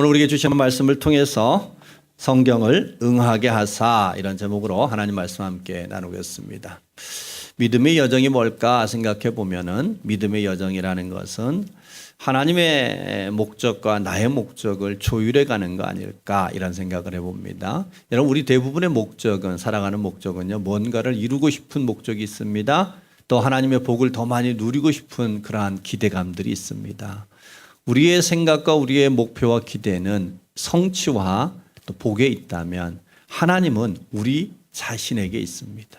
오늘 우리에게 주신 말씀을 통해서 성경을 응하게 하사, 이런 제목으로 하나님 말씀 함께 나누겠습니다. 믿음의 여정이 뭘까 생각해 보면은, 믿음의 여정이라는 것은 하나님의 목적과 나의 목적을 조율해 가는 거 아닐까, 이런 생각을 해봅니다. 여러분, 우리 대부분의 목적은, 살아가는 목적은요, 뭔가를 이루고 싶은 목적이 있습니다. 또 하나님의 복을 더 많이 누리고 싶은 그러한 기대감들이 있습니다. 우리의 생각과 우리의 목표와 기대는 성취와 또 복에 있다면, 하나님은 우리 자신에게 있습니다.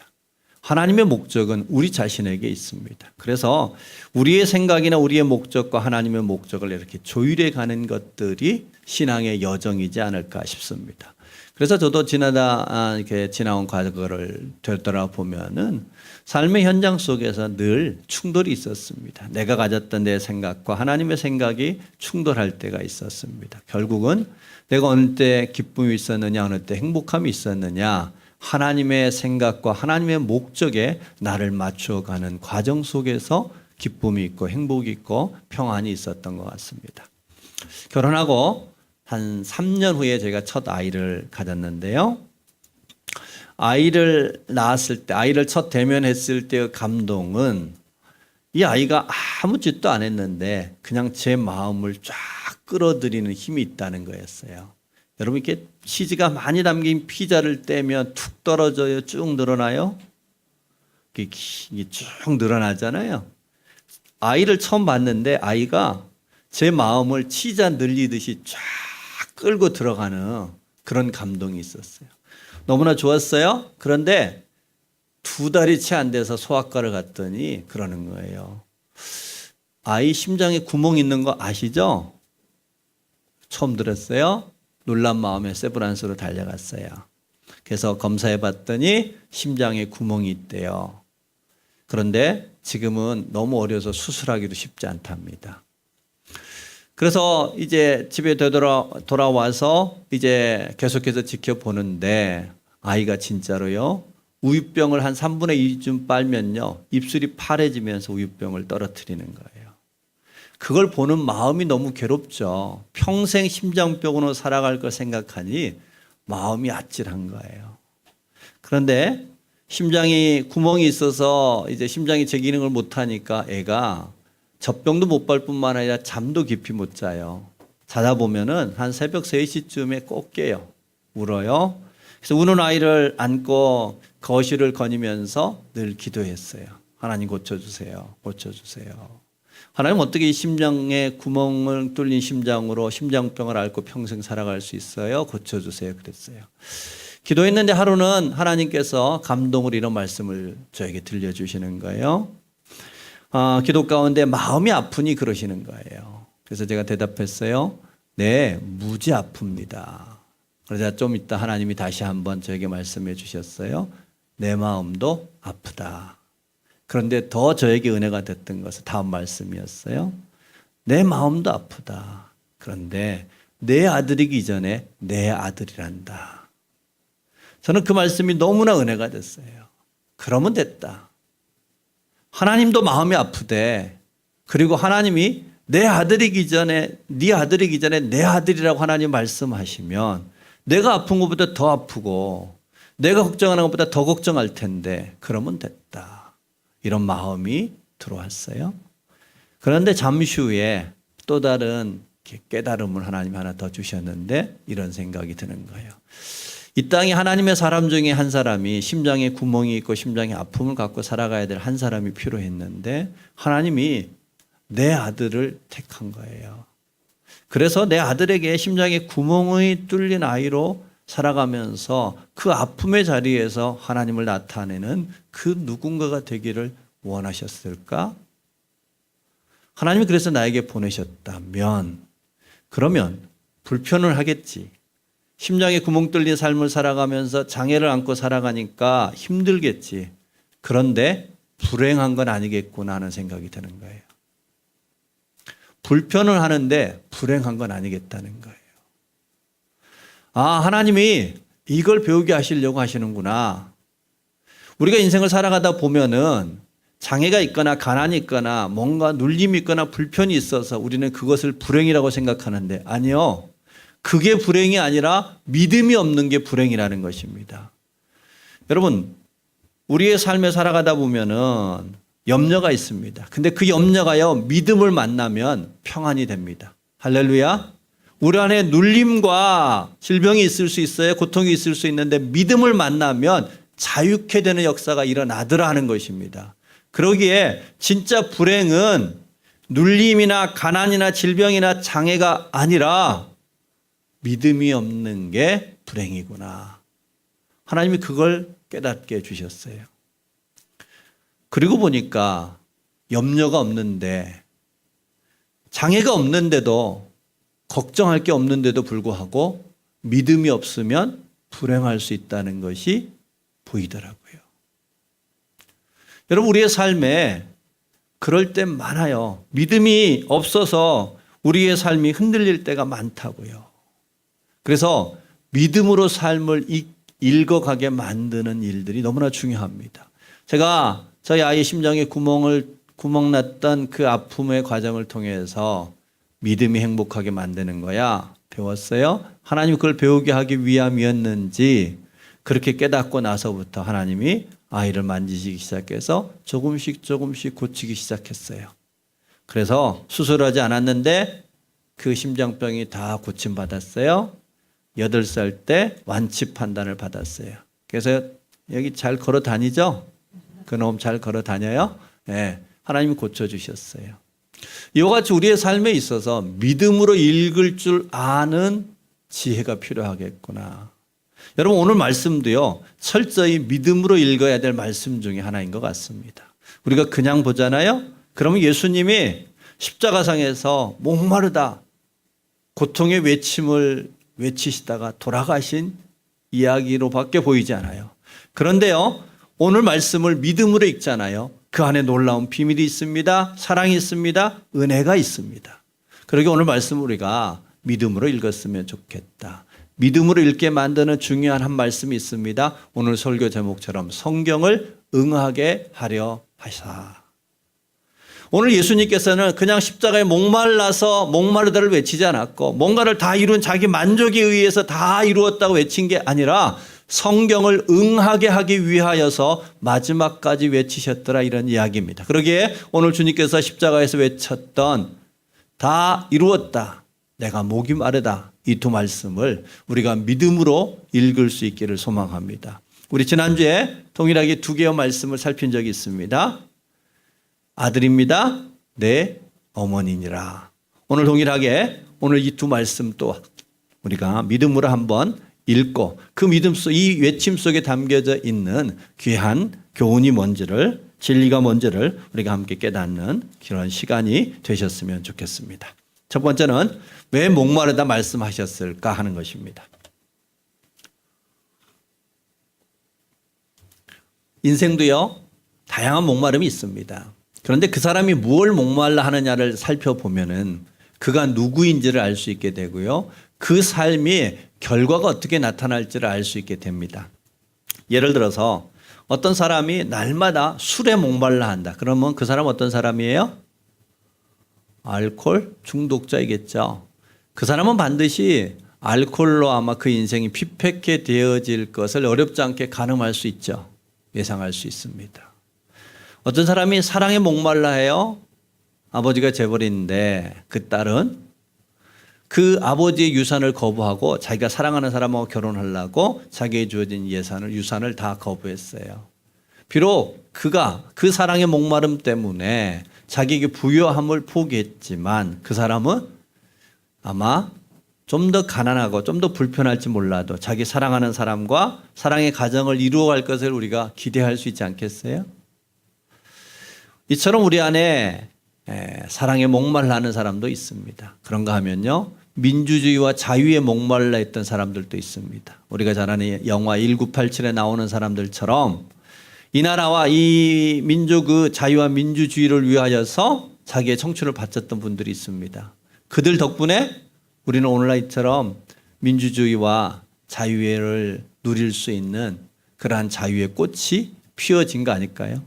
하나님의 목적은 우리 자신에게 있습니다. 그래서 우리의 생각이나 우리의 목적과 하나님의 목적을 이렇게 조율해 가는 것들이 신앙의 여정이지 않을까 싶습니다. 그래서 저도 이렇게 지나온 과거를 되돌아보면은 삶의 현장 속에서 늘 충돌이 있었습니다. 내가 가졌던 내 생각과 하나님의 생각이 충돌할 때가 있었습니다. 결국은 내가 어느 때 기쁨이 있었느냐, 어느 때 행복함이 있었느냐, 하나님의 생각과 하나님의 목적에 나를 맞춰가는 과정 속에서 기쁨이 있고 행복이 있고 평안이 있었던 것 같습니다. 결혼하고 한 3년 후에 제가 첫 아이를 가졌는데요. 아이를 낳았을 때, 아이를 첫 대면했을 때의 감동은, 이 아이가 아무 짓도 안 했는데 그냥 제 마음을 쫙 끌어들이는 힘이 있다는 거였어요. 여러분, 이렇게 치즈가 많이 담긴 피자를 떼면 툭 떨어져요? 쭉 늘어나요? 이게 쭉 늘어나잖아요. 아이를 처음 봤는데 아이가 제 마음을 치즈 늘리듯이 쫙 끌고 들어가는 그런 감동이 있었어요. 너무나 좋았어요. 그런데 2달이 채 안 돼서 소아과를 갔더니 그러는 거예요. 아이 심장에 구멍 있는 거 아시죠? 처음 들었어요. 놀란 마음에 세브란스로 달려갔어요. 그래서 검사해 봤더니 심장에 구멍이 있대요. 그런데 지금은 너무 어려서 수술하기도 쉽지 않답니다. 그래서 이제 집에 돌아와서 이제 계속해서 지켜보는데, 아이가 진짜로요, 우유병을 한 3분의 2쯤 빨면요, 입술이 파래지면서 우유병을 떨어뜨리는 거예요. 그걸 보는 마음이 너무 괴롭죠. 평생 심장병으로 살아갈 걸 생각하니 마음이 아찔한 거예요. 그런데 심장이 구멍이 있어서 이제 심장이 제 기능을 못하니까 애가 젖병도 못 발 뿐만 아니라 잠도 깊이 못 자요. 자다 보면은 한 새벽 3시쯤에 꼭 깨요. 울어요. 그래서 우는 아이를 안고 거실을 거니면서 늘 기도했어요. 하나님 고쳐주세요. 고쳐주세요. 하나님, 어떻게 이 심장에 구멍을 뚫린 심장으로 심장병을 앓고 평생 살아갈 수 있어요? 고쳐주세요. 그랬어요. 기도했는데 하루는 하나님께서 감동으로 이런 말씀을 저에게 들려주시는 거예요. 기도 가운데 마음이 아프니 그러시는 거예요. 그래서 제가 대답했어요. 네, 무지 아픕니다. 그러자 좀 이따 하나님이 다시 한번 저에게 말씀해 주셨어요. 내 마음도 아프다. 그런데 더 저에게 은혜가 됐던 것은 다음 말씀이었어요. 내 마음도 아프다. 그런데 내 아들이기 전에 내 아들이란다. 저는 그 말씀이 너무나 은혜가 됐어요. 그러면 됐다. 하나님도 마음이 아프대. 그리고 하나님이 내 아들이기 전에, 네 아들이기 전에 내 아들이라고 하나님 말씀하시면 내가 아픈 것보다 더 아프고 내가 걱정하는 것보다 더 걱정할 텐데, 그러면 됐다. 이런 마음이 들어왔어요. 그런데 잠시 후에 또 다른 깨달음을 하나님 하나 더 주셨는데, 이런 생각이 드는 거예요. 이 땅에 하나님의 사람 중에 한 사람이 심장에 구멍이 있고 심장에 아픔을 갖고 살아가야 될 한 사람이 필요했는데, 하나님이 내 아들을 택한 거예요. 그래서 내 아들에게 심장에 구멍이 뚫린 아이로 살아가면서 그 아픔의 자리에서 하나님을 나타내는 그 누군가가 되기를 원하셨을까? 하나님이 그래서 나에게 보내셨다면, 그러면 불편을 하겠지. 심장에 구멍 뚫린 삶을 살아가면서 장애를 안고 살아가니까 힘들겠지. 그런데 불행한 건 아니겠구나 하는 생각이 드는 거예요. 불편을 하는데 불행한 건 아니겠다는 거예요. 하나님이 이걸 배우게 하시려고 하시는구나. 우리가 인생을 살아가다 보면은 장애가 있거나 가난이 있거나 뭔가 눌림이 있거나 불편이 있어서 우리는 그것을 불행이라고 생각하는데, 아니요. 그게 불행이 아니라 믿음이 없는 게 불행이라는 것입니다. 여러분, 우리의 삶에 살아가다 보면은 염려가 있습니다. 근데 그 염려가요, 믿음을 만나면 평안이 됩니다. 할렐루야. 우리 안에 눌림과 질병이 있을 수 있어요. 고통이 있을 수 있는데 믿음을 만나면 자유케 되는 역사가 일어나더라 하는 것입니다. 그러기에 진짜 불행은 눌림이나 가난이나 질병이나 장애가 아니라 믿음이 없는 게 불행이구나. 하나님이 그걸 깨닫게 해주셨어요. 그리고 보니까 염려가 없는데, 장애가 없는데도, 걱정할 게 없는데도 불구하고 믿음이 없으면 불행할 수 있다는 것이 보이더라고요. 여러분, 우리의 삶에 그럴 때 많아요. 믿음이 없어서 우리의 삶이 흔들릴 때가 많다고요. 그래서 믿음으로 삶을 읽어가게 만드는 일들이 너무나 중요합니다. 제가 저희 아이 심장에 구멍 났던 그 아픔의 과정을 통해서 믿음이 행복하게 만드는 거야 배웠어요. 하나님이 그걸 배우게 하기 위함이었는지 그렇게 깨닫고 나서부터 하나님이 아이를 만지시기 시작해서 조금씩 고치기 시작했어요. 그래서 수술하지 않았는데 그 심장병이 다 고침받았어요. 8살 때 완치 판단을 받았어요. 그래서 여기 잘 걸어 다니죠? 그놈 잘 걸어 다녀요? 네, 하나님이 고쳐주셨어요. 이와 같이 우리의 삶에 있어서 믿음으로 읽을 줄 아는 지혜가 필요하겠구나. 여러분, 오늘 말씀도요, 철저히 믿음으로 읽어야 될 말씀 중에 하나인 것 같습니다. 우리가 그냥 보잖아요? 그러면 예수님이 십자가상에서 목마르다, 고통의 외침을 외치시다가 돌아가신 이야기로밖에 보이지 않아요. 그런데요, 오늘 말씀을 믿음으로 읽잖아요. 그 안에 놀라운 비밀이 있습니다. 사랑이 있습니다. 은혜가 있습니다. 그러게 오늘 말씀 우리가 믿음으로 읽었으면 좋겠다. 믿음으로 읽게 만드는 중요한 한 말씀이 있습니다. 오늘 설교 제목처럼 성경을 응하게 하려 하사. 오늘 예수님께서는 그냥 십자가에 목말라서 목마르다를 외치지 않았고 뭔가를 다 이룬 자기 만족에 의해서 다 이루었다고 외친 게 아니라 성경을 응하게 하기 위하여서 마지막까지 외치셨더라, 이런 이야기입니다. 그러기에 오늘 주님께서 십자가에서 외쳤던 다 이루었다, 내가 목이 마르다, 이 두 말씀을 우리가 믿음으로 읽을 수 있기를 소망합니다. 우리 지난주에 동일하게 두 개의 말씀을 살핀 적이 있습니다. 아들입니다. 내 어머니니라. 오늘 동일하게 오늘 이 두 말씀 또 우리가 믿음으로 한번 읽고 그 믿음 속, 이 외침 속에 담겨져 있는 귀한 교훈이 뭔지를, 진리가 뭔지를 우리가 함께 깨닫는 그런 시간이 되셨으면 좋겠습니다. 첫 번째는 왜 목마르다 말씀하셨을까 하는 것입니다. 인생도요, 다양한 목마름이 있습니다. 그런데 그 사람이 무엇을 목말라 하느냐를 살펴보면은 그가 누구인지를 알 수 있게 되고요. 그 삶이 결과가 어떻게 나타날지를 알 수 있게 됩니다. 예를 들어서 어떤 사람이 날마다 술에 목말라 한다. 그러면 그 사람은 어떤 사람이에요? 알코올 중독자이겠죠. 그 사람은 반드시 알코올로 아마 그 인생이 피폐케 되어질 것을 어렵지 않게 가늠할 수 있죠. 예상할 수 있습니다. 어떤 사람이 사랑에 목말라 해요. 아버지가 재벌인데 그 딸은 그 아버지의 유산을 거부하고 자기가 사랑하는 사람하고 결혼하려고 자기에 주어진 유산을 다 거부했어요. 비록 그가 그 사랑의 목마름 때문에 자기에게 부유함을 포기했지만 그 사람은 아마 좀 더 가난하고 좀 더 불편할지 몰라도 자기 사랑하는 사람과 사랑의 가정을 이루어갈 것을 우리가 기대할 수 있지 않겠어요? 이처럼 우리 안에 사랑에 목말라 하는 사람도 있습니다. 그런가 하면요, 민주주의와 자유에 목말라 했던 사람들도 있습니다. 우리가 잘 아는 영화 1987에 나오는 사람들처럼 이 나라와 이 민족의 자유와 민주주의를 위하여서 자기의 청춘을 바쳤던 분들이 있습니다. 그들 덕분에 우리는 오늘날처럼 민주주의와 자유를 누릴 수 있는 그러한 자유의 꽃이 피어진 거 아닐까요?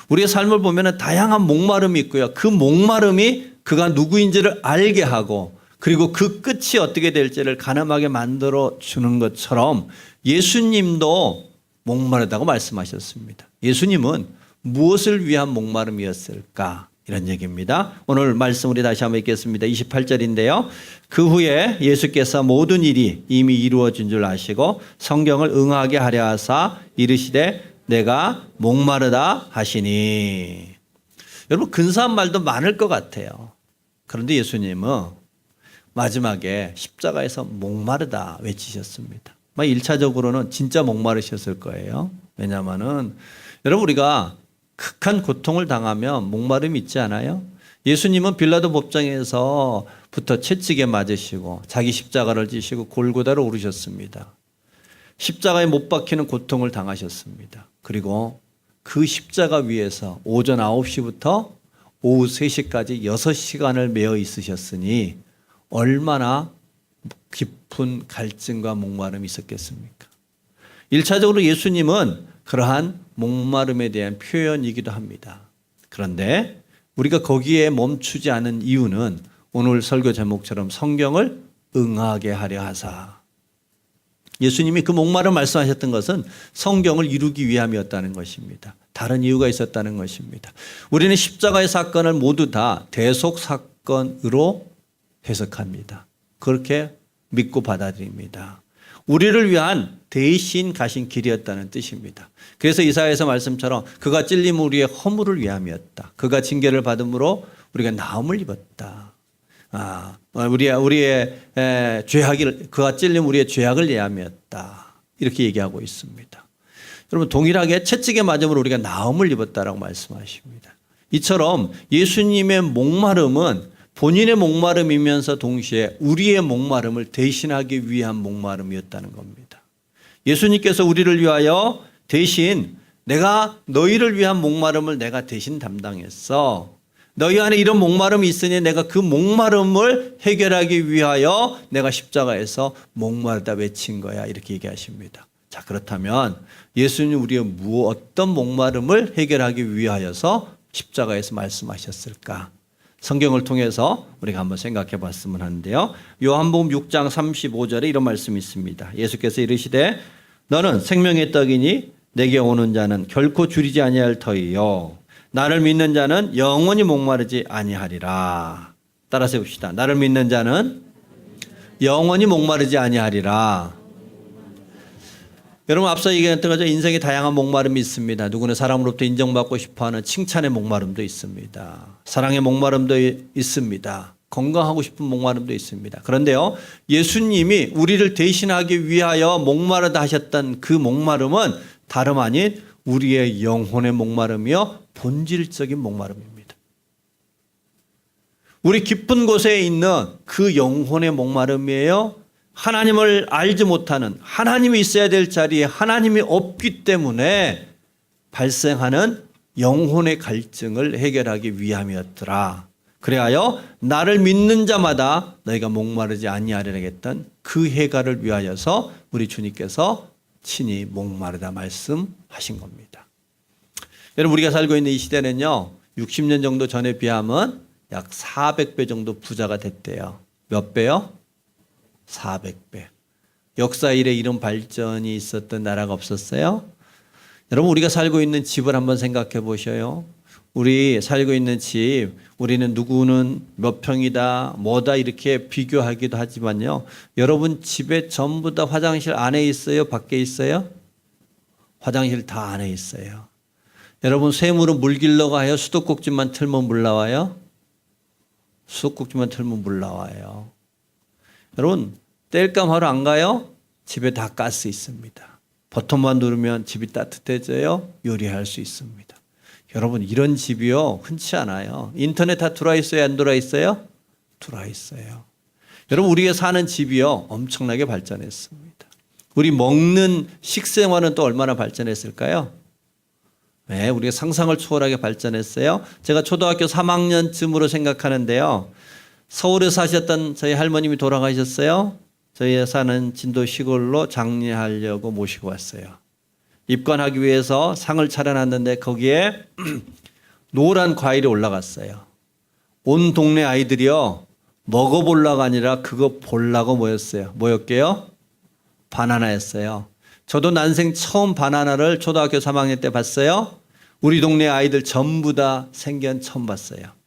우리의 삶을 보면 다양한 목마름이 있고요. 그 목마름이 그가 누구인지를 알게 하고 그리고 그 끝이 어떻게 될지를 가늠하게 만들어 주는 것처럼 예수님도 목마르다고 말씀하셨습니다. 예수님은 무엇을 위한 목마름이었을까? 이런 얘기입니다. 오늘 말씀 우리 다시 한번 읽겠습니다. 28절인데요. 그 후에 예수께서 모든 일이 이미 이루어진 줄 아시고 성경을 응하게 하려 하사 이르시되 내가 목마르다 하시니. 여러분 근사한 말도 많을 것 같아요. 그런데 예수님은 마지막에 십자가에서 목마르다 외치셨습니다. 1차적으로는 진짜 목마르셨을 거예요. 왜냐하면은 여러분 우리가 극한 고통을 당하면 목마름이 있지 않아요? 예수님은 빌라도 법정에서부터 채찍에 맞으시고 자기 십자가를 지시고 골고다로 오르셨습니다. 십자가에 못 박히는 고통을 당하셨습니다. 그리고 그 십자가 위에서 오전 9시부터 오후 3시까지 6시간을 매어 있으셨으니 얼마나 깊은 갈증과 목마름이 있었겠습니까? 1차적으로 예수님은 그러한 목마름에 대한 표현이기도 합니다. 그런데 우리가 거기에 멈추지 않은 이유는 오늘 설교 제목처럼 성경을 응하게 하려 하사. 예수님이 그 목마름 말씀하셨던 것은 성경을 이루기 위함이었다는 것입니다. 다른 이유가 있었다는 것입니다. 우리는 십자가의 사건을 모두 다 대속 사건으로 해석합니다. 그렇게 믿고 받아들입니다. 우리를 위한 대신 가신 길이었다는 뜻입니다. 그래서 이사야에서 말씀처럼 그가 찔림 우리의 허물을 위함이었다. 그가 징계를 받음으로 우리가 나음을 입었다. 우리의 죄악을 그가 찔림 우리의 죄악을 위함이었다. 이렇게 얘기하고 있습니다. 여러분 동일하게 채찍에 맞음으로 우리가 나음을 입었다라고 말씀하십니다. 이처럼 예수님의 목마름은 본인의 목마름이면서 동시에 우리의 목마름을 대신하기 위한 목마름이었다는 겁니다. 예수님께서 우리를 위하여 대신 내가 너희를 위한 목마름을 내가 대신 담당했어. 너희 안에 이런 목마름이 있으니 내가 그 목마름을 해결하기 위하여 내가 십자가에서 목마르다 외친 거야. 이렇게 얘기하십니다. 자, 그렇다면 예수님 우리의 어떤 목마름을 해결하기 위하여서 십자가에서 말씀하셨을까? 성경을 통해서 우리가 한번 생각해 봤으면 하는데요. 요한복음 6장 35절에 이런 말씀이 있습니다. 예수께서 이르시되 너는 생명의 떡이니 내게 오는 자는 결코 줄이지 아니할 터이요 나를 믿는 자는 영원히 목마르지 아니하리라. 따라서 해봅시다. 나를 믿는 자는 영원히 목마르지 아니하리라. 여러분 앞서 얘기했던 것처럼 인생에 다양한 목마름이 있습니다. 누구는 사람으로부터 인정받고 싶어하는 칭찬의 목마름도 있습니다. 사랑의 목마름도 있습니다. 건강하고 싶은 목마름도 있습니다. 그런데요, 예수님이 우리를 대신하기 위하여 목마르다 하셨던 그 목마름은 다름 아닌 우리의 영혼의 목마름이요 본질적인 목마름입니다. 우리 깊은 곳에 있는 그 영혼의 목마름이에요. 하나님을 알지 못하는, 하나님이 있어야 될 자리에 하나님이 없기 때문에 발생하는 영혼의 갈증을 해결하기 위함이었더라. 그래하여 나를 믿는 자마다 너희가 목마르지 아니하리라 했던 그 해결을 위하여서 우리 주님께서 친히 목마르다 말씀하신 겁니다. 여러분 우리가 살고 있는 이 시대는요 60년 정도 전에 비하면 약 400배 정도 부자가 됐대요. 몇 배요? 400배. 역사 이래 이런 발전이 있었던 나라가 없었어요? 여러분 우리가 살고 있는 집을 한번 생각해 보셔요. 우리 살고 있는 집, 우리는 누구는 몇 평이다, 뭐다 이렇게 비교하기도 하지만요. 여러분 집에 전부 다 화장실 안에 있어요? 밖에 있어요? 화장실 다 안에 있어요. 여러분 쇠물은 물 길러 가요? 수도꼭지만 틀면 물 나와요? 수도꼭지만 틀면 물 나와요. 여러분 땔감 하러 안 가요? 집에 다 가스 있습니다. 버튼만 누르면 집이 따뜻해져요. 요리할 수 있습니다. 여러분 이런 집이요 흔치 않아요. 인터넷 다 들어와 있어요? 안 들어와 있어요? 들어와 있어요. 여러분 우리가 사는 집이요 엄청나게 발전했습니다. 우리 먹는 식생활은 또 얼마나 발전했을까요? 네, 우리가 상상을 초월하게 발전했어요. 제가 초등학교 3학년쯤으로 생각하는데요. 서울에 사셨던 저희 할머님이 돌아가셨어요. 저희 사는 진도 시골로 장례하려고 모시고 왔어요. 입관하기 위해서 상을 차려놨는데 거기에 노란 과일이 올라갔어요. 온 동네 아이들이요. 먹어보려고 아니라 그거 보려고 뭐였어요? 뭐였게요? 바나나였어요. 저도 난생 처음 바나나를 초등학교 3학년 때 봤어요. 우리 동네 아이들 전부 다 생전 처음 봤어요.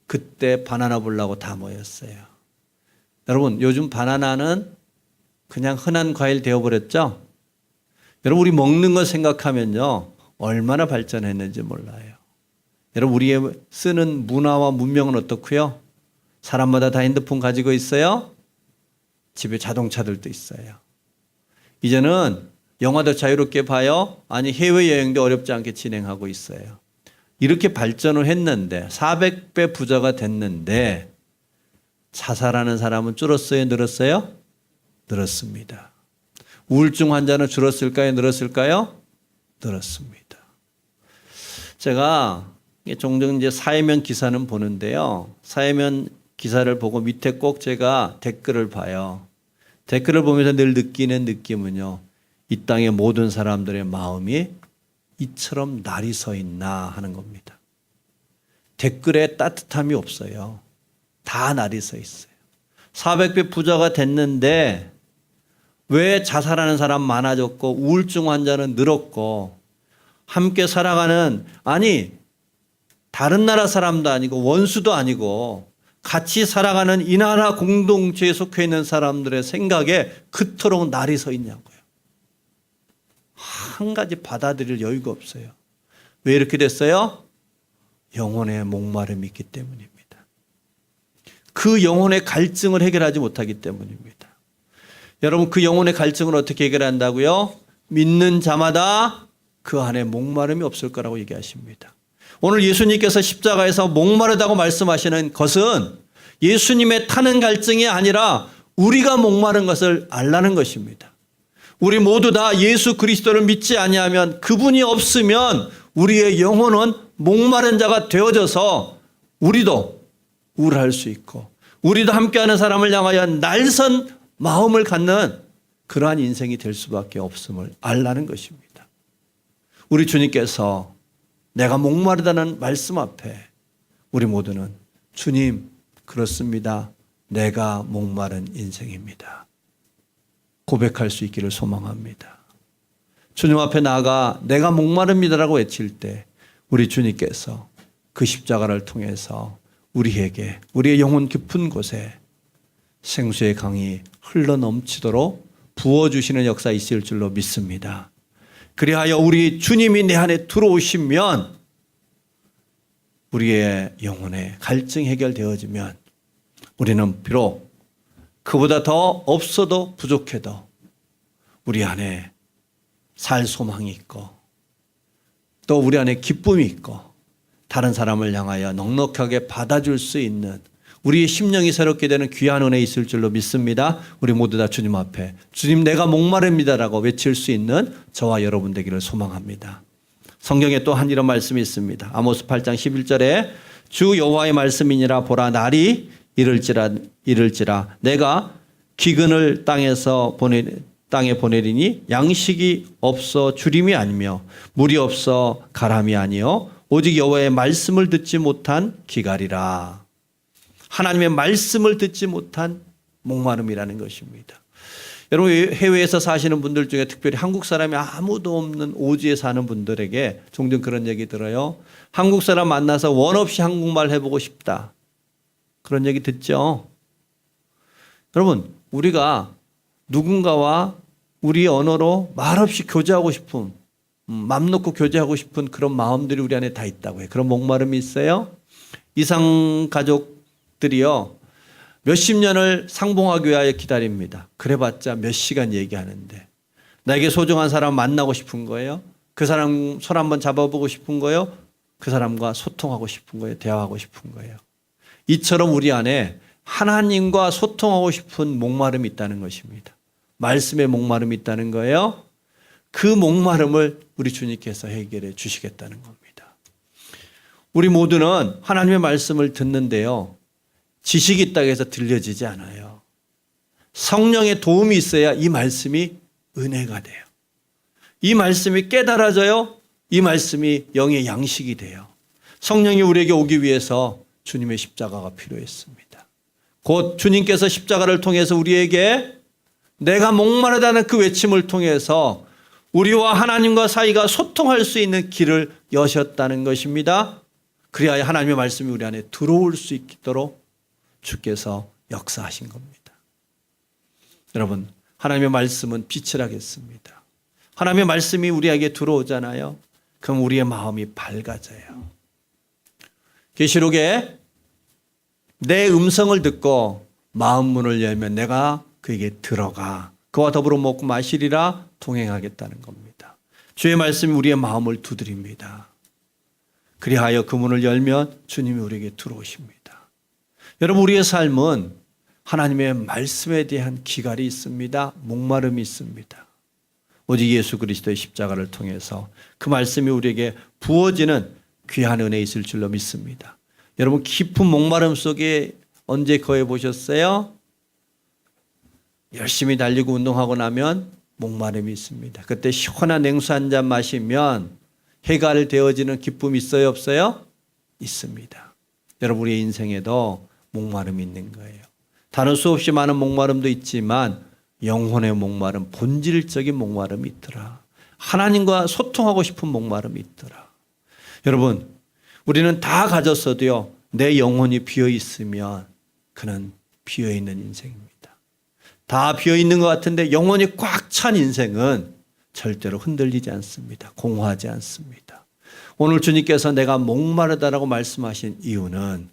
그때 바나나 보려고 다 모였어요. 여러분, 요즘 바나나는 그냥 흔한 과일 되어버렸죠? 여러분, 우리 먹는 거 생각하면요, 얼마나 발전했는지 몰라요. 여러분, 우리의 쓰는 문화와 문명은 어떻고요? 사람마다 다 핸드폰 가지고 있어요? 집에 자동차들도 있어요. 이제는 영화도 자유롭게 봐요. 아니, 해외여행도 어렵지 않게 진행하고 있어요. 이렇게 발전을 했는데 400배 부자가 됐는데 자살하는 사람은 줄었어요? 늘었어요? 늘었습니다. 우울증 환자는 줄었을까요? 늘었을까요? 늘었습니다. 제가 종종 이제 사회면 기사는 보는데요. 사회면 기사를 보고 밑에 꼭 제가 댓글을 봐요. 댓글을 보면서 늘 느끼는 느낌은요. 이 땅의 모든 사람들의 마음이 이처럼 날이 서 있나 하는 겁니다. 댓글에 따뜻함이 없어요. 다 날이 서 있어요. 400배 부자가 됐는데 왜 자살하는 사람 많아졌고 우울증 환자는 늘었고 함께 살아가는 아니 다른 나라 사람도 아니고 원수도 아니고 같이 살아가는 이 나라 공동체에 속해 있는 사람들의 생각에 그토록 날이 서 있냐고요. 한 가지 받아들일 여유가 없어요. 왜 이렇게 됐어요? 영혼의 목마름이 있기 때문입니다. 그 영혼의 갈증을 해결하지 못하기 때문입니다. 여러분, 그 영혼의 갈증을 어떻게 해결한다고요? 믿는 자마다 그 안에 목마름이 없을 거라고 얘기하십니다. 오늘 예수님께서 십자가에서 목마르다고 말씀하시는 것은 예수님의 타는 갈증이 아니라 우리가 목마른 것을 알라는 것입니다. 우리 모두 다 예수 그리스도를 믿지 아니하면 그분이 없으면 우리의 영혼은 목마른 자가 되어져서 우리도 우울할 수 있고 우리도 함께하는 사람을 향하여 날선 마음을 갖는 그러한 인생이 될 수밖에 없음을 알라는 것입니다. 우리 주님께서 내가 목마르다는 말씀 앞에 우리 모두는 주님 그렇습니다. 내가 목마른 인생입니다. 고백할 수 있기를 소망합니다. 주님 앞에 나아가 내가 목마릅니다라고 외칠 때 우리 주님께서 그 십자가를 통해서 우리에게 우리의 영혼 깊은 곳에 생수의 강이 흘러넘치도록 부어주시는 역사 있을 줄로 믿습니다. 그리하여 우리 주님이 내 안에 들어오시면 우리의 영혼의 갈증 해결되어지면 우리는 비록 그보다 더 없어도 부족해도 우리 안에 살 소망이 있고 또 우리 안에 기쁨이 있고 다른 사람을 향하여 넉넉하게 받아줄 수 있는 우리의 심령이 새롭게 되는 귀한 은혜 있을 줄로 믿습니다. 우리 모두 다 주님 앞에 주님 내가 목마릅니다라고 외칠 수 있는 저와 여러분 되기를 소망합니다. 성경에 또 한 이런 말씀이 있습니다. 아모스 8장 11절에 주 여호와의 말씀이니라 보라 날이 이를지라 내가 기근을 땅에 보내리니 양식이 없어 주림이 아니며 물이 없어 가람이 아니요 오직 여호와의 말씀을 듣지 못한 기갈이라. 하나님의 말씀을 듣지 못한 목마름이라는 것입니다. 여러분 해외에서 사시는 분들 중에 특별히 한국 사람이 아무도 없는 오지에 사는 분들에게 종종 그런 얘기 들어요. 한국 사람 만나서 원 없이 한국말 해보고 싶다. 그런 얘기 듣죠. 여러분 우리가 누군가와 우리 언어로 말없이 교제하고 싶은 맘 놓고 교제하고 싶은 그런 마음들이 우리 안에 다 있다고 해요. 그런 목마름이 있어요. 이상 가족들이요. 몇십 년을 상봉하기 위하여 기다립니다. 그래봤자 몇 시간 얘기하는데 나에게 소중한 사람 만나고 싶은 거예요. 그 사람 손 한번 잡아보고 싶은 거예요. 그 사람과 소통하고 싶은 거예요. 대화하고 싶은 거예요. 이처럼 우리 안에 하나님과 소통하고 싶은 목마름이 있다는 것입니다. 말씀의 목마름이 있다는 거예요. 그 목마름을 우리 주님께서 해결해 주시겠다는 겁니다. 우리 모두는 하나님의 말씀을 듣는데요. 지식이 있다고 해서 들려지지 않아요. 성령의 도움이 있어야 이 말씀이 은혜가 돼요. 이 말씀이 깨달아져요. 이 말씀이 영의 양식이 돼요. 성령이 우리에게 오기 위해서 주님의 십자가가 필요했습니다. 곧 주님께서 십자가를 통해서 우리에게 내가 목마르다는 그 외침을 통해서 우리와 하나님과 사이가 소통할 수 있는 길을 여셨다는 것입니다. 그리하여 하나님의 말씀이 우리 안에 들어올 수 있도록 주께서 역사하신 겁니다. 여러분, 하나님의 말씀은 빛을 하겠습니다. 하나님의 말씀이 우리에게 들어오잖아요. 그럼 우리의 마음이 밝아져요. 계시록에 내 음성을 듣고 마음 문을 열면 내가 그에게 들어가 그와 더불어 먹고 마시리라 동행하겠다는 겁니다. 주의 말씀이 우리의 마음을 두드립니다. 그리하여 그 문을 열면 주님이 우리에게 들어오십니다. 여러분, 우리의 삶은 하나님의 말씀에 대한 기갈이 있습니다. 목마름이 있습니다. 오직 예수 그리스도의 십자가를 통해서 그 말씀이 우리에게 부어지는 귀한 은혜 있을 줄로 믿습니다. 여러분, 깊은 목마름 속에 언제 거해 보셨어요? 열심히 달리고 운동하고 나면 목마름이 있습니다. 그때 시원한 냉수 한 잔 마시면 해가 되어지는 기쁨이 있어요, 없어요? 있습니다. 여러분, 우리의 인생에도 목마름이 있는 거예요. 다른 수없이 많은 목마름도 있지만 영혼의 목마름, 본질적인 목마름이 있더라. 하나님과 소통하고 싶은 목마름이 있더라. 여러분, 우리는 다 가졌어도요, 내 영혼이 비어 있으면 그는 비어 있는 인생입니다. 다 비어 있는 것 같은데 영혼이 꽉 찬 인생은 절대로 흔들리지 않습니다. 공허하지 않습니다. 오늘 주님께서 내가 목마르다라고 말씀하신 이유는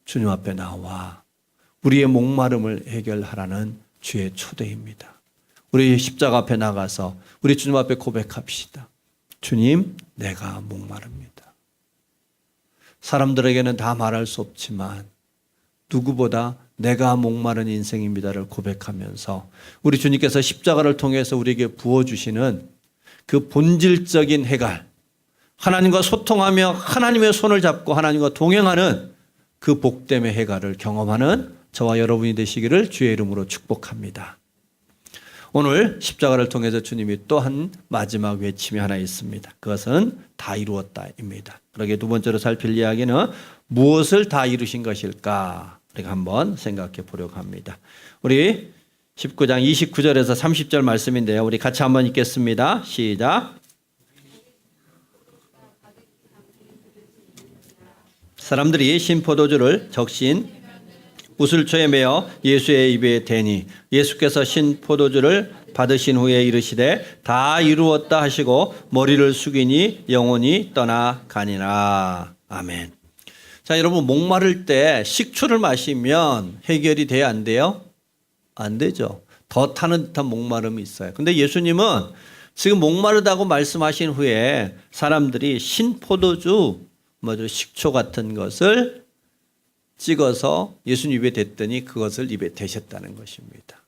주님 앞에 나와 우리의 목마름을 해결하라는 주의 초대입니다. 우리 십자가 앞에 나가서 우리 주님 앞에 고백합시다. 주님, 내가 목마릅니다. 사람들에게는 다 말할 수 없지만 누구보다 내가 목마른 인생입니다를 고백하면서 우리 주님께서 십자가를 통해서 우리에게 부어주시는 그 본질적인 해갈, 하나님과 소통하며 하나님의 손을 잡고 하나님과 동행하는 그 복됨의 해갈을 경험하는 저와 여러분이 되시기를 주의 이름으로 축복합니다. 오늘 십자가를 통해서 주님이 또 한 마지막 외침이 하나 있습니다. 그것은 다 이루었다입니다. 그러게 두 번째로 살필 이야기는 무엇을 다 이루신 것일까? 우리가 한번 생각해 보려고 합니다. 우리 19장 29절에서 30절 말씀인데요. 우리 같이 한번 읽겠습니다. 시작. 사람들이 신포도주를 적신 우슬초에 매어 예수의 입에 대니 예수께서 신포도주를 받으신 후에 이르시되 다 이루었다 하시고 머리를 숙이니 영혼이 떠나가니라. 아멘. 자, 여러분, 목마를 때 식초를 마시면 해결이 돼야 안 돼요? 안 되죠. 더 타는 듯한 목마름이 있어요. 근데 예수님은 지금 목마르다고 말씀하신 후에 사람들이 신포도주, 식초 같은 것을 찍어서 예수님 입에 댔더니 그것을 입에 대셨다는 것입니다.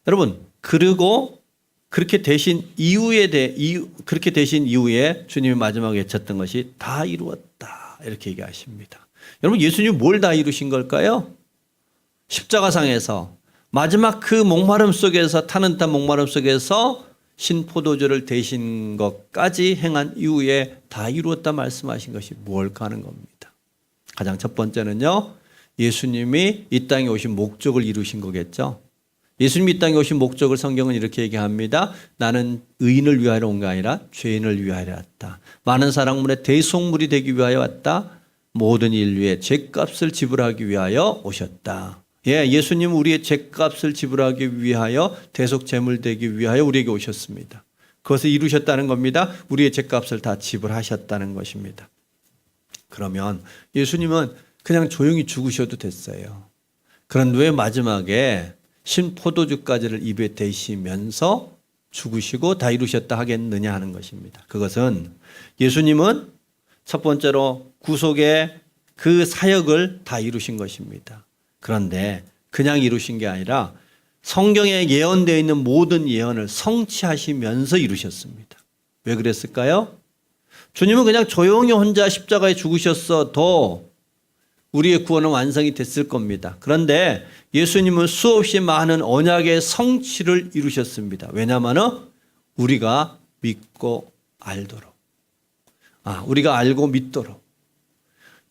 여러분, 그리고 그렇게 되신 이후에 주님이 마지막에 외쳤던 것이 다 이루었다. 이렇게 얘기하십니다. 여러분, 예수님이 뭘 다 이루신 걸까요? 십자가상에서 마지막 그 목마름 속에서 타는 듯한 목마름 속에서 신포도주를 대신 것까지 행한 이후에 다 이루었다 말씀하신 것이 무엇일까 하는 겁니다. 가장 첫 번째는요, 예수님이 이 땅에 오신 목적을 이루신 거겠죠. 예수님이 이 땅에 오신 목적을 성경은 이렇게 얘기합니다. 나는 의인을 위하여 온 게 아니라 죄인을 위하여 왔다. 많은 사람들의 대속물이 되기 위하여 왔다. 모든 인류의 죄값을 지불하기 위하여 오셨다. 예수님은 우리의 죄값을 지불하기 위하여 대속제물 되기 위하여 우리에게 오셨습니다. 그것을 이루셨다는 겁니다. 우리의 죄값을 다 지불하셨다는 것입니다. 그러면 예수님은 그냥 조용히 죽으셔도 됐어요. 그런데 왜 마지막에 신포도주까지를 입에 대시면서 죽으시고 다 이루셨다 하겠느냐 하는 것입니다. 그것은 예수님은 첫 번째로 구속의 그 사역을 다 이루신 것입니다. 그런데 그냥 이루신 게 아니라 성경에 예언되어 있는 모든 예언을 성취하시면서 이루셨습니다. 왜 그랬을까요? 주님은 그냥 조용히 혼자 십자가에 죽으셨어도 우리의 구원은 완성이 됐을 겁니다. 그런데 예수님은 수없이 많은 언약의 성취를 이루셨습니다. 왜냐하면 우리가 믿고 알도록, 우리가 알고 믿도록.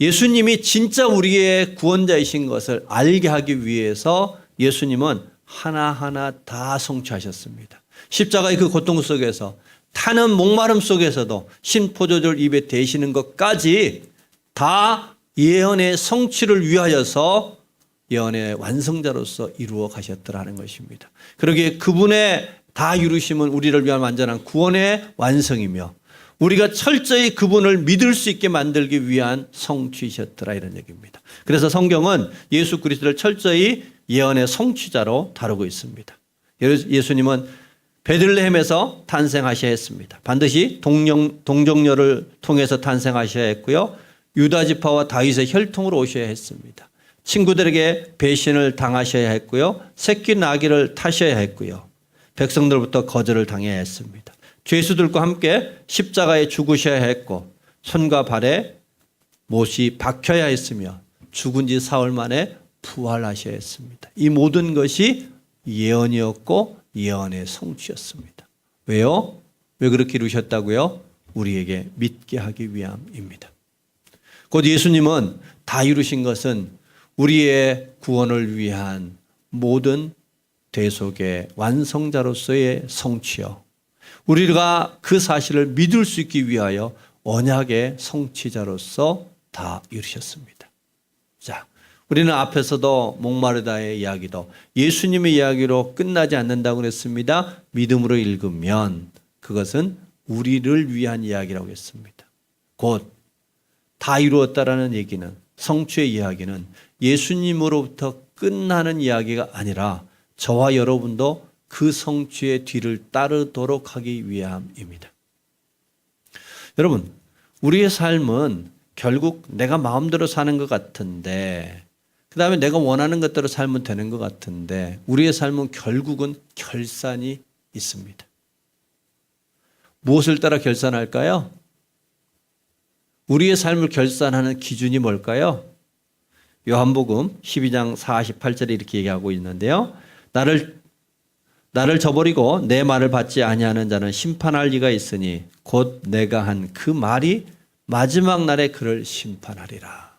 예수님이 진짜 우리의 구원자이신 것을 알게 하기 위해서 예수님은 하나하나 다 성취하셨습니다. 십자가의 그 고통 속에서, 타는 목마름 속에서도 신포도주를 입에 대시는 것까지 다 예언의 성취를 위하여서 예언의 완성자로서 이루어 가셨더라는 것입니다. 그러기에 그분의 다 이루심은 우리를 위한 완전한 구원의 완성이며 우리가 철저히 그분을 믿을 수 있게 만들기 위한 성취이셨더라, 이런 얘기입니다. 그래서 성경은 예수 그리스도를 철저히 예언의 성취자로 다루고 있습니다. 예수님은 베들레헴에서 탄생하셔야 했습니다. 반드시 동정녀를 통해서 탄생하셔야 했고요. 유다 지파와 다윗의 혈통으로 오셔야 했습니다. 친구들에게 배신을 당하셔야 했고요. 새끼 나귀를 타셔야 했고요. 백성들부터 거절을 당해야 했습니다. 죄수들과 함께 십자가에 죽으셔야 했고 손과 발에 못이 박혀야 했으며 죽은 지 사흘 만에 부활하셔야 했습니다. 이 모든 것이 예언이었고 예언의 성취였습니다. 왜요? 왜 그렇게 이루셨다고요? 우리에게 믿게 하기 위함입니다. 곧 예수님은 다 이루신 것은 우리의 구원을 위한 모든 대속의 완성자로서의 성취요, 우리가 그 사실을 믿을 수 있기 위하여 언약의 성취자로서 다 이루셨습니다. 자, 우리는 앞에서도 목마르다의 이야기도 예수님의 이야기로 끝나지 않는다고 그랬습니다. 믿음으로 읽으면 그것은 우리를 위한 이야기라고 했습니다. 곧 다 이루었다라는 얘기는, 성취의 이야기는 예수님으로부터 끝나는 이야기가 아니라 저와 여러분도 그 성취의 뒤를 따르도록 하기 위함입니다. 여러분, 우리의 삶은 결국 내가 마음대로 사는 것 같은데, 그 다음에 내가 원하는 것대로 살면 되는 것 같은데, 우리의 삶은 결국은 결산이 있습니다. 무엇을 따라 결산할까요? 우리의 삶을 결산하는 기준이 뭘까요? 요한복음 12장 48절에 이렇게 얘기하고 있는데요. 나를 저버리고 내 말을 받지 아니하는 자는 심판할 리가 있으니 곧 내가 한 그 말이 마지막 날에 그를 심판하리라.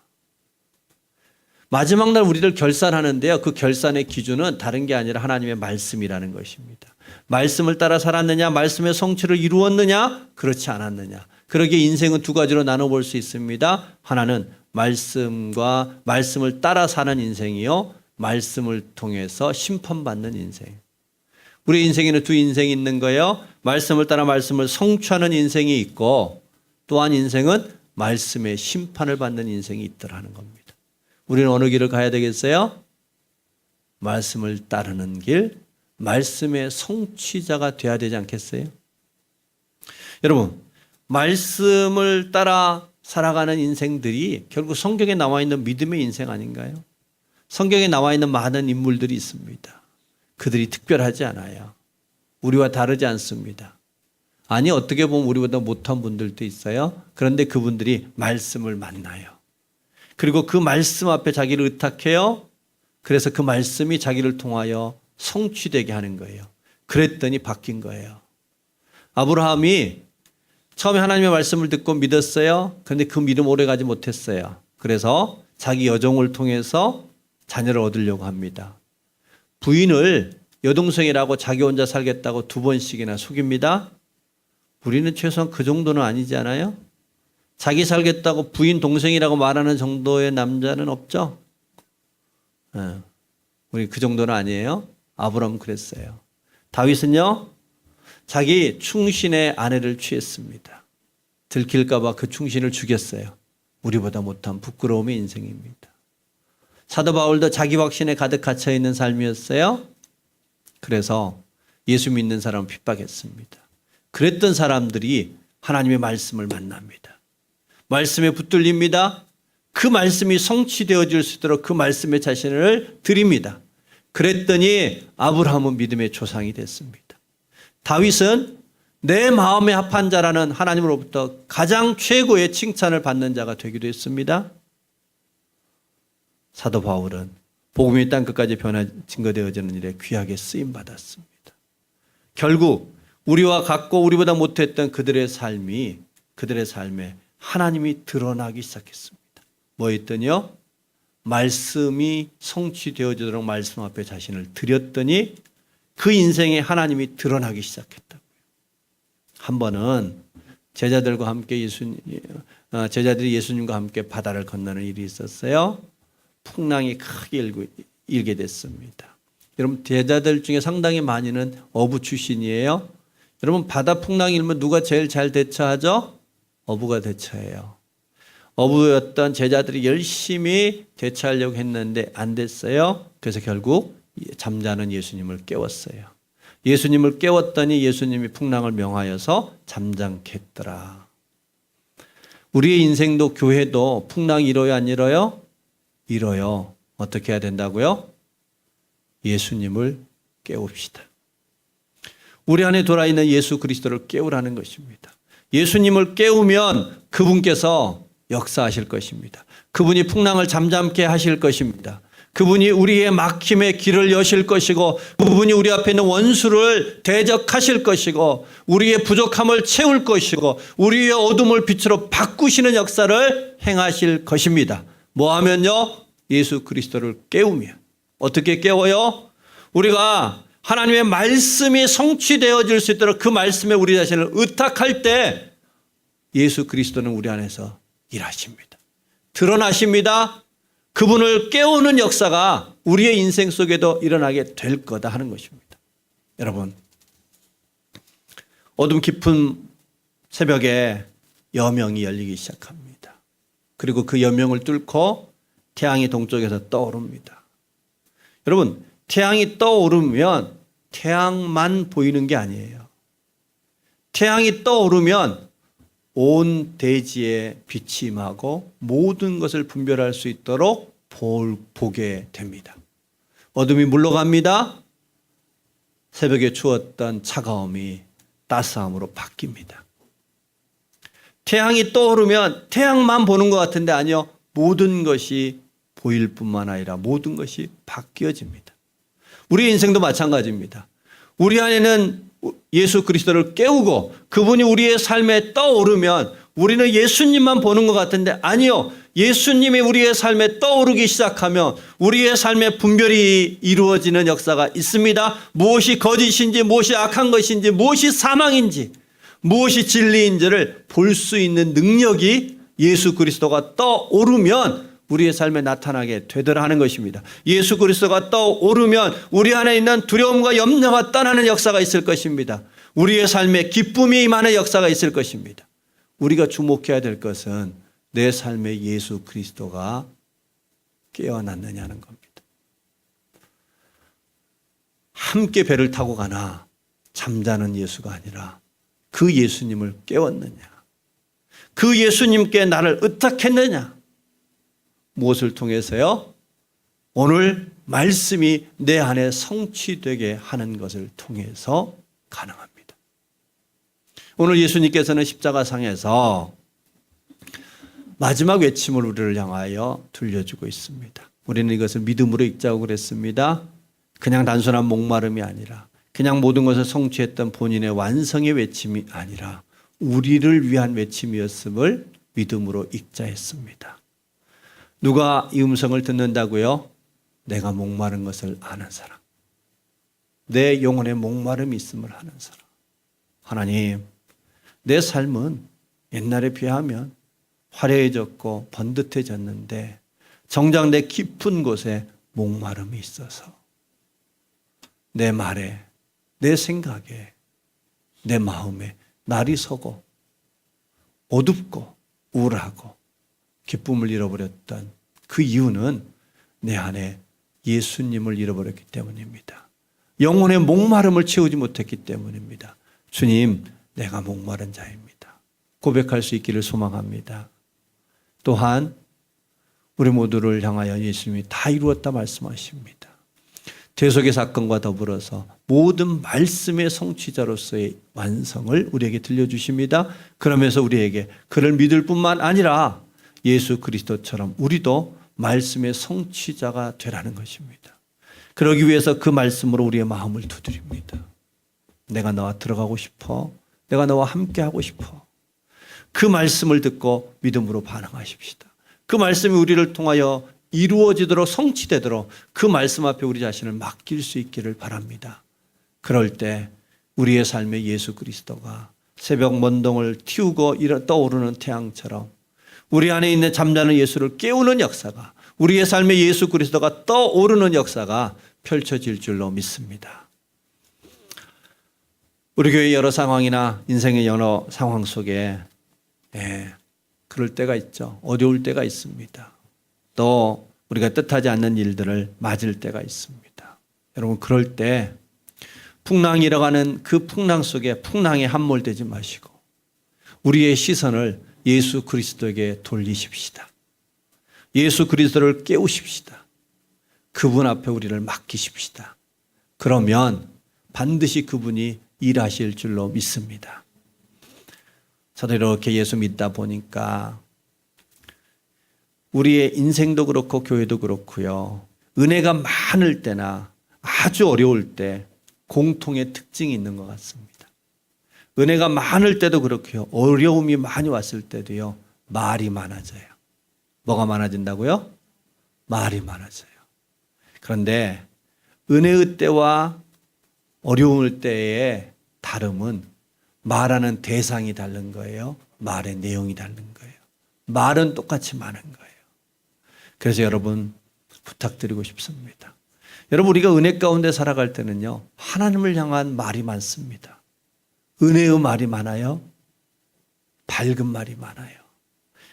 마지막 날 우리를 결산하는데요. 그 결산의 기준은 다른 게 아니라 하나님의 말씀이라는 것입니다. 말씀을 따라 살았느냐, 말씀의 성취를 이루었느냐, 그렇지 않았느냐. 그러기에 인생은 두 가지로 나눠볼 수 있습니다. 하나는 말씀을 따라 사는 인생이요, 말씀을 통해서 심판받는 인생. 우리 인생에는 두 인생이 있는 거예요. 말씀을 따라 말씀을 성취하는 인생이 있고, 또한 인생은 말씀의 심판을 받는 인생이 있더라는 겁니다. 우리는 어느 길을 가야 되겠어요? 말씀을 따르는 길, 말씀의 성취자가 돼야 되지 않겠어요? 여러분, 말씀을 따라 살아가는 인생들이 결국 성경에 나와 있는 믿음의 인생 아닌가요? 성경에 나와 있는 많은 인물들이 있습니다. 그들이 특별하지 않아요. 우리와 다르지 않습니다. 아니, 어떻게 보면 우리보다 못한 분들도 있어요. 그런데 그분들이 말씀을 만나요. 그리고 그 말씀 앞에 자기를 의탁해요. 그래서 그 말씀이 자기를 통하여 성취되게 하는 거예요. 그랬더니 바뀐 거예요. 아브라함이 처음에 하나님의 말씀을 듣고 믿었어요. 그런데 그 믿음 오래가지 못했어요. 그래서 자기 여종을 통해서 자녀를 얻으려고 합니다. 부인을 여동생이라고 자기 혼자 살겠다고 2번씩이나 속입니다. 우리는 최소한 그 정도는 아니지 않아요? 자기 살겠다고 부인 동생이라고 말하는 정도의 남자는 없죠? 우리 그 정도는 아니에요. 아브라함은 그랬어요. 다윗은요, 자기 충신의 아내를 취했습니다. 들킬까 봐 그 충신을 죽였어요. 우리보다 못한 부끄러움의 인생입니다. 사도 바울도 자기 확신에 가득 갇혀 있는 삶이었어요. 그래서 예수 믿는 사람을 핍박했습니다. 그랬던 사람들이 하나님의 말씀을 만납니다. 말씀에 붙들립니다. 그 말씀이 성취되어질 수 있도록 그 말씀에 자신을 드립니다. 그랬더니 아브라함은 믿음의 조상이 됐습니다. 다윗은 내 마음에 합한 자라는 하나님으로부터 가장 최고의 칭찬을 받는 자가 되기도 했습니다. 사도 바울은 복음이 땅끝까지 증거되어지는 일에 귀하게 쓰임받았습니다. 결국 우리와 같고 우리보다 못했던 그들의 삶에 하나님이 드러나기 시작했습니다. 뭐 했더니요? 말씀이 성취되어지도록 말씀 앞에 자신을 드렸더니 그 인생에 하나님이 드러나기 시작했다고요. 한 번은 제자들이 예수님과 함께 바다를 건너는 일이 있었어요. 풍랑이 크게 일게 됐습니다. 여러분, 제자들 중에 상당히 많이는 어부 출신이에요. 여러분, 바다 풍랑이 일면 누가 제일 잘 대처하죠? 어부가 대처해요. 어부였던 제자들이 열심히 대처하려고 했는데 안 됐어요. 그래서 결국 잠자는 예수님을 깨웠어요. 예수님을 깨웠더니 예수님이 풍랑을 명하여서 잠잠케 했더라. 우리의 인생도 교회도 풍랑이 일어요, 안 일어요? 일어요. 어떻게 해야 된다고요? 예수님을 깨웁시다. 우리 안에 돌아있는 예수 그리스도를 깨우라는 것입니다. 예수님을 깨우면 그분께서 역사하실 것입니다. 그분이 풍랑을 잠잠케 하실 것입니다. 그분이 우리의 막힘의 길을 여실 것이고, 그분이 우리 앞에 있는 원수를 대적하실 것이고, 우리의 부족함을 채울 것이고, 우리의 어둠을 빛으로 바꾸시는 역사를 행하실 것입니다. 뭐 하면요? 예수 그리스도를 깨우면. 어떻게 깨워요? 우리가 하나님의 말씀이 성취되어질 수 있도록 그 말씀에 우리 자신을 의탁할 때 예수 그리스도는 우리 안에서 일하십니다. 드러나십니다. 그분을 깨우는 역사가 우리의 인생 속에도 일어나게 될 거다 하는 것입니다. 여러분, 어둠 깊은 새벽에 여명이 열리기 시작합니다. 그리고 그 여명을 뚫고 태양이 동쪽에서 떠오릅니다. 여러분, 태양이 떠오르면 태양만 보이는 게 아니에요. 태양이 떠오르면 온 대지에 빛이 임하고 모든 것을 분별할 수 있도록 보게 됩니다. 어둠이 물러갑니다. 새벽에 추웠던 차가움이 따스함으로 바뀝니다. 태양이 떠오르면 태양만 보는 것 같은데 아니요. 모든 것이 보일 뿐만 아니라 모든 것이 바뀌어집니다. 우리의 인생도 마찬가지입니다. 우리 안에는 예수 그리스도를 깨우고 그분이 우리의 삶에 떠오르면 우리는 예수님만 보는 것 같은데 아니요. 예수님이 우리의 삶에 떠오르기 시작하면 우리의 삶의 분별이 이루어지는 역사가 있습니다. 무엇이 거짓인지, 무엇이 악한 것인지, 무엇이 사망인지, 무엇이 진리인지를 볼 수 있는 능력이 예수 그리스도가 떠오르면 우리의 삶에 나타나게 되더라 하는 것입니다. 예수 그리스도가 떠오르면 우리 안에 있는 두려움과 염려가 떠나는 역사가 있을 것입니다. 우리의 삶에 기쁨이 임하는 역사가 있을 것입니다. 우리가 주목해야 될 것은 내 삶에 예수 그리스도가 깨어났느냐는 겁니다. 함께 배를 타고 가나 잠자는 예수가 아니라 그 예수님을 깨웠느냐, 그 예수님께 나를 의탁했느냐, 무엇을 통해서요? 오늘 말씀이 내 안에 성취되게 하는 것을 통해서 가능합니다. 오늘 예수님께서는 십자가상에서 마지막 외침을 우리를 향하여 들려주고 있습니다. 우리는 이것을 믿음으로 읽자고 그랬습니다. 그냥 단순한 목마름이 아니라, 그냥 모든 것을 성취했던 본인의 완성의 외침이 아니라 우리를 위한 외침이었음을 믿음으로 읽자 했습니다. 누가 이 음성을 듣는다고요? 내가 목마른 것을 아는 사람, 내 영혼에 목마름이 있음을 아는 사람. 하나님, 내 삶은 옛날에 비하면 화려해졌고 번듯해졌는데 정작 내 깊은 곳에 목마름이 있어서 내 말에, 내 생각에, 내 마음에 날이 서고 어둡고 우울하고 기쁨을 잃어버렸던 그 이유는 내 안에 예수님을 잃어버렸기 때문입니다. 영혼의 목마름을 채우지 못했기 때문입니다. 주님, 내가 목마른 자입니다. 고백할 수 있기를 소망합니다. 또한 우리 모두를 향하여 예수님이 다 이루었다 말씀하십니다. 대속의 사건과 더불어서 모든 말씀의 성취자로서의 완성을 우리에게 들려주십니다. 그러면서 우리에게 그를 믿을 뿐만 아니라 예수 그리스도처럼 우리도 말씀의 성취자가 되라는 것입니다. 그러기 위해서 그 말씀으로 우리의 마음을 두드립니다. 내가 너와 들어가고 싶어. 내가 너와 함께하고 싶어. 그 말씀을 듣고 믿음으로 반응하십시다. 그 말씀이 우리를 통하여 이루어지도록 성취되도록 그 말씀 앞에 우리 자신을 맡길 수 있기를 바랍니다. 그럴 때 우리의 삶에 예수 그리스도가 새벽 먼동을 틔우고 떠오르는 태양처럼 우리 안에 있는 잠자는 예수를 깨우는 역사가, 우리의 삶에 예수 그리스도가 떠오르는 역사가 펼쳐질 줄로 믿습니다. 우리 교회 여러 상황이나 인생의 여러 상황 속에 그럴 때가 있죠. 어려울 때가 있습니다. 또 우리가 뜻하지 않는 일들을 맞을 때가 있습니다. 여러분, 그럴 때 풍랑이 일어가는 그 풍랑 속에 풍랑에 함몰되지 마시고 우리의 시선을 예수 그리스도에게 돌리십시다. 예수 그리스도를 깨우십시다. 그분 앞에 우리를 맡기십시다. 그러면 반드시 그분이 일하실 줄로 믿습니다. 저도 이렇게 예수 믿다 보니까 우리의 인생도 그렇고 교회도 그렇고요. 은혜가 많을 때나 아주 어려울 때 공통의 특징이 있는 것 같습니다. 은혜가 많을 때도 그렇고요. 어려움이 많이 왔을 때도요. 말이 많아져요. 뭐가 많아진다고요? 말이 많아져요. 그런데 은혜의 때와 어려울 때의 다름은 말하는 대상이 다른 거예요. 말의 내용이 다른 거예요. 말은 똑같이 많은 거예요. 그래서 여러분 부탁드리고 싶습니다. 여러분, 우리가 은혜 가운데 살아갈 때는요, 하나님을 향한 말이 많습니다. 은혜의 말이 많아요. 밝은 말이 많아요.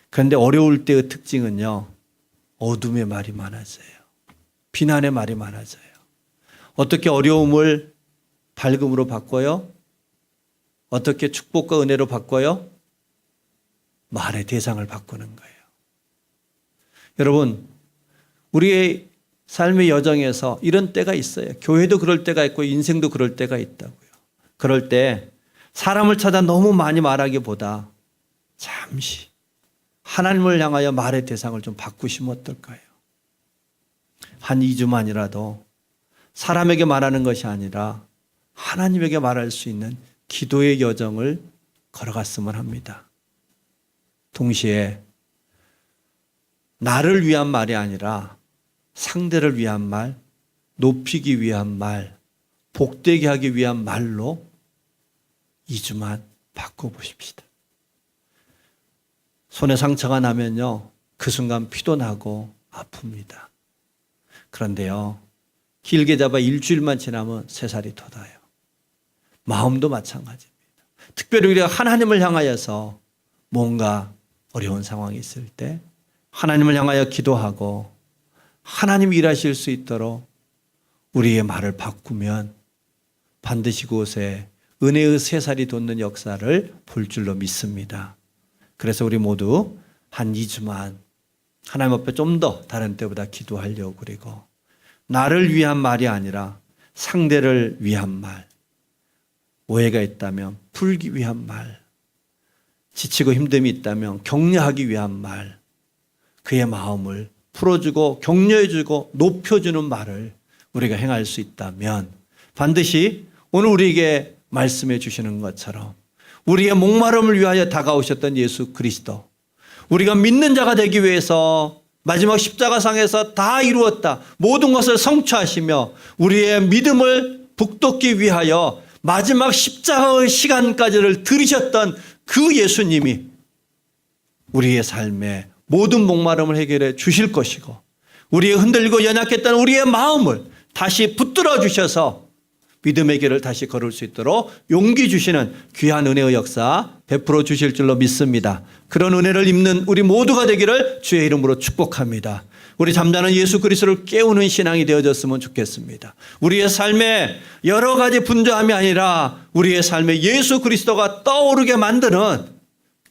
그런데 어려울 때의 특징은요, 어둠의 말이 많아져요. 비난의 말이 많아져요. 어떻게 어려움을 밝음으로 바꿔요? 어떻게 축복과 은혜로 바꿔요? 말의 대상을 바꾸는 거예요. 여러분, 우리의 삶의 여정에서 이런 때가 있어요. 교회도 그럴 때가 있고 인생도 그럴 때가 있다고요. 그럴 때 사람을 찾아 너무 많이 말하기보다 잠시 하나님을 향하여 말의 대상을 좀 바꾸시면 어떨까요? 한 2주만이라도 사람에게 말하는 것이 아니라 하나님에게 말할 수 있는 기도의 여정을 걸어갔으면 합니다. 동시에 나를 위한 말이 아니라 상대를 위한 말, 높이기 위한 말, 복되게 하기 위한 말로 2주만 바꿔보십시다. 손에 상처가 나면요, 그 순간 피도 나고 아픕니다. 그런데요, 길게 잡아 일주일만 지나면 새살이 돋아요. 마음도 마찬가지입니다. 특별히 우리가 하나님을 향하여서 뭔가 어려운 상황이 있을 때 하나님을 향하여 기도하고 하나님이 일하실 수 있도록 우리의 말을 바꾸면 반드시 그곳에 은혜의 새살이 돋는 역사를 볼 줄로 믿습니다. 그래서 우리 모두 한 2주만 하나님 앞에 좀 더 다른 때보다 기도하려고, 그리고 나를 위한 말이 아니라 상대를 위한 말, 오해가 있다면 풀기 위한 말, 지치고 힘듦이 있다면 격려하기 위한 말, 그의 마음을 풀어주고 격려해주고 높여주는 말을 우리가 행할 수 있다면 반드시 오늘 우리에게 말씀해 주시는 것처럼 우리의 목마름을 위하여 다가오셨던 예수 그리스도, 우리가 믿는 자가 되기 위해서 마지막 십자가상에서 다 이루었다, 모든 것을 성취하시며 우리의 믿음을 북돋기 위하여 마지막 십자가의 시간까지를 들이셨던 그 예수님이 우리의 삶에 모든 목마름을 해결해 주실 것이고, 우리의 흔들리고 연약했던 우리의 마음을 다시 붙들어 주셔서 믿음의 길을 다시 걸을 수 있도록 용기 주시는 귀한 은혜의 역사 베풀어 주실 줄로 믿습니다. 그런 은혜를 입는 우리 모두가 되기를 주의 이름으로 축복합니다. 우리 잠자는 예수 그리스도를 깨우는 신앙이 되어졌으면 좋겠습니다. 우리의 삶에 여러 가지 분주함이 아니라 우리의 삶에 예수 그리스도가 떠오르게 만드는,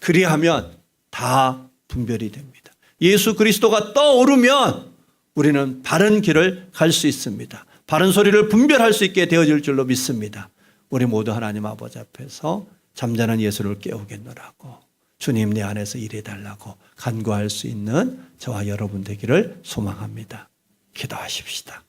그리하면 다 분별이 됩니다. 예수 그리스도가 떠오르면 우리는 바른 길을 갈 수 있습니다. 바른 소리를 분별할 수 있게 되어질 줄로 믿습니다. 우리 모두 하나님 아버지 앞에서 잠자는 예수를 깨우겠노라고, 주님 내 안에서 일해달라고 간구할 수 있는 저와 여러분 되기를 소망합니다. 기도하십시다.